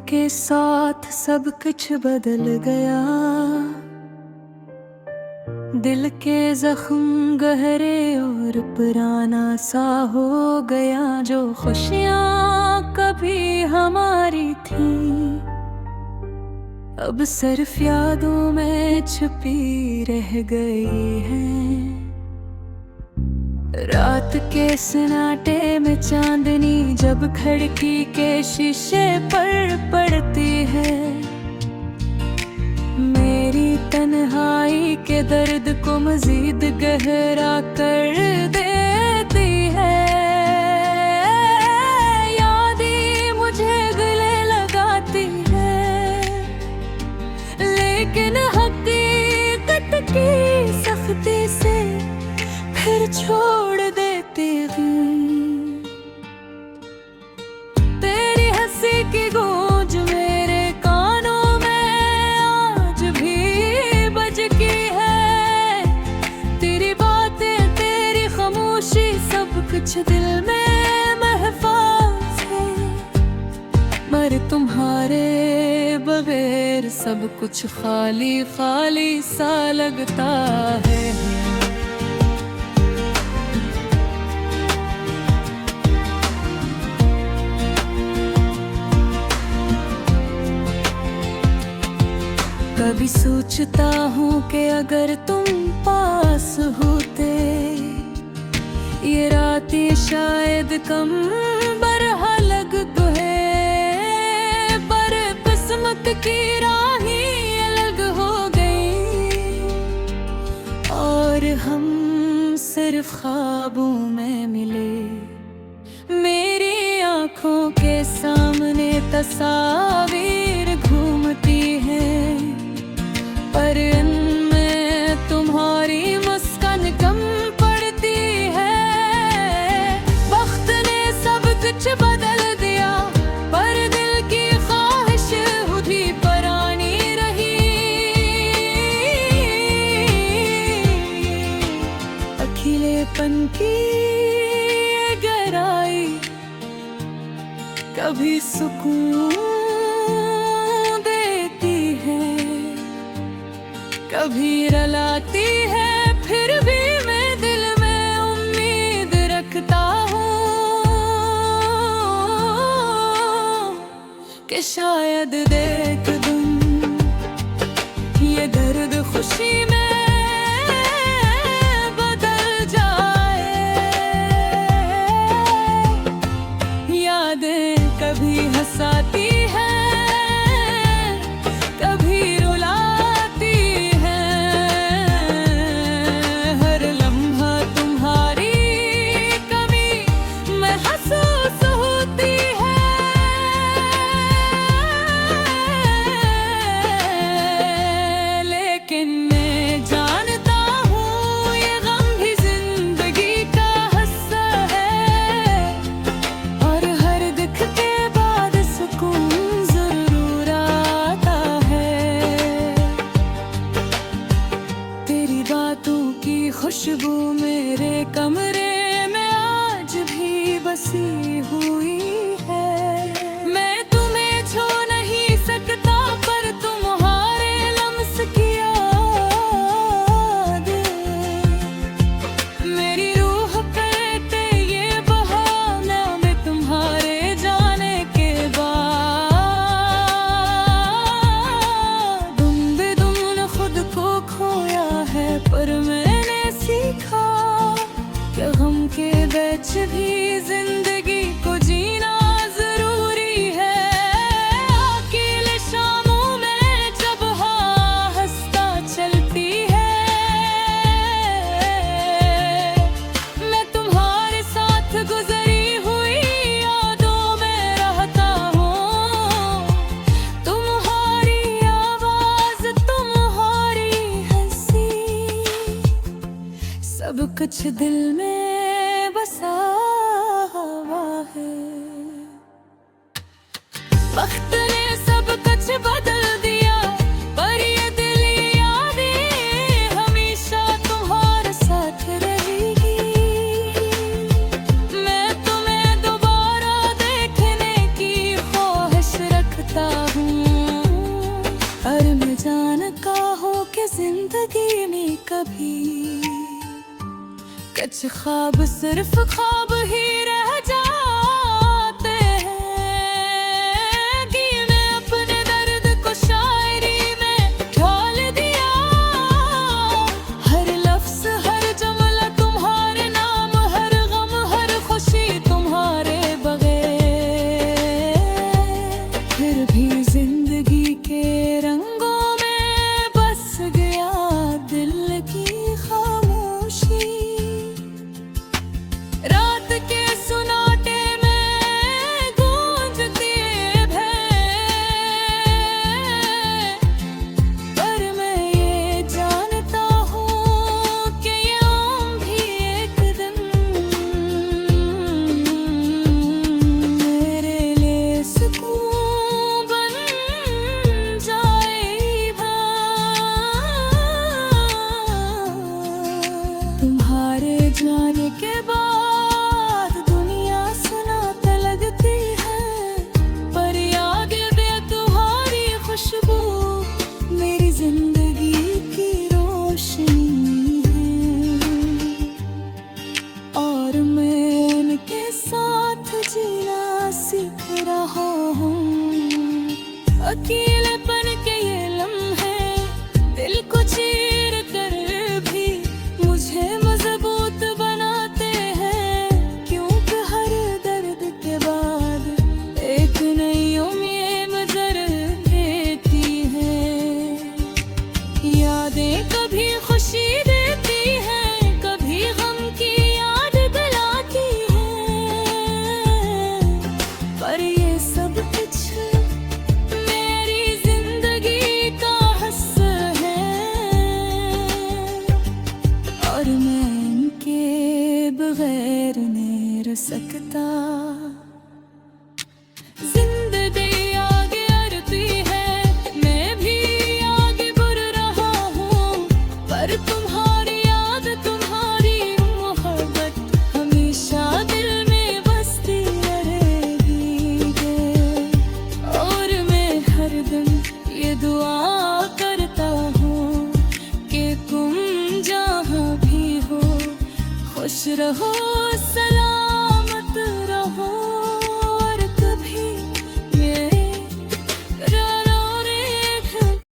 के साथ सब कुछ बदल गया। दिल के जख्म गहरे और पुराना सा हो गया। जो खुशियाँ कभी हमारी थी अब सिर्फ यादों में छुपी रह गई हैं। रात के सन्नाटे में चांदनी जब खिड़की के शीशे पर पड़ती है, मेरी तन्हाई के दर्द को मजीद गहरा कर देती है। यादें मुझे गले लगाती है, लेकिन हकीकत की सख्ती से फिर छोड़ देती हूँ। तेरी हंसी की गूंज मेरे कानों में आज भी बजती है। तेरी बातें तेरी खामोशी सब कुछ दिल में महफूज है। मगर तुम्हारे बगैर सब कुछ खाली खाली सा लगता है। कभी सोचता हूँ कि अगर तुम पास होते, ये रातें शायद कम बरहा लगती है। पर किस्मत की राहें अलग हो गई और हम सिर्फ ख्वाबों में मिले। मेरी आँखों के सामने तस्वीर घूमती है, पर इनमें तुम्हारी मुस्कान कम पड़ती है। वक्त ने सब कुछ बदल दिया, पर दिल की ख्वाहिश उठी पुरानी रही। अकेलेपन की गहराई कभी सुकून देती है, कभी रुलाती है। फिर भी मैं दिल में उम्मीद रखता हूँ कि शायद देख दूँ ये दर्द खुशी में बदल जाए। यादें कभी हंसाती है, कभी रुलाती है। हर लम्हा तुम्हारी कमी महसूस होती है। लेकिन मैं जानता हूँ ये गम भी जिंदगी का हिस्सा है, और हर दुख के बाद सुकून जरूर आता है। तेरी बातों की खुशबू मेरे कमरे में आज भी बसी हुई है। मैं तुम्हें छू नहीं सकता, पर तुम्हारे लम्स की याद मेरी रूह करते ये बहाना में तुम्हारे जाने के बाद। तुम बेदुन खुद को खोया है, पर मैंने सीखा कि गम के बीच भी जिंदगी को जीना जरूरी है। अकेले शामों में जब हंसता चलती है, मैं तुम्हारे साथ गुजरी हुई यादों में रहता हूँ। तुम्हारी आवाज तुम्हारी हंसी सब कुछ दिल में बसा हुआ है। वक्त ने सब कुछ बदल दिया, पर ये दिल यादें हमेशा तुम्हारे साथ रहेगी। मैं तुम्हें दोबारा देखने की ख्वाहिश रखता जिंदगी में कभी कुछ ख्वाब सिर्फ ख्वाब ही रह जाते हैं कि मैं अपने दर्द को शायरी में ढाल दिया। हर लफ्ज हर जुमला तुम्हारे नाम, हर गम हर खुशी तुम्हारे बगैर। फिर भी जिंदगी के रंगों में बस गया दिल की खामोशी। रात के सुनाटे में गूंजती भय, पर मैं ये जानता हूँ कि ये आम भी एक दिन मेरे लिए सुकून बन जाएगा। तुम्हारे जाने के बाद दुनिया सुनाने लगती है, पर याद है तुम्हारी खुशबू मेरी जिंदगी की रोशनी है। और मैं उनके साथ जीना सीख रहा हूँ। अकेलेपन के ये लम्हे दिल को चीर कर भी मुझे मजबूत बनाते हैं, क्योंकि हर दर्द के बाद एक नई उम्मीद नजर देती है। यादें कभी खुशी देती हैं, कभी गम की याद दिलाती हैं, पर ये सब कुछ मेरी जिंदगी का हिस्सा है। और मैं इनके बगैर नहीं रह सकता। जिंदगी आगे बढ़ती है, मैं भी आगे बढ़ रहा हूँ, पर तुम्हारी याद तुम्हारी मोहब्बत हमेशा दिल में बसती रहेगी। और मैं हर दिन ये दुआ करता हूँ कि तुम जहाँ भी हो खुश रहो।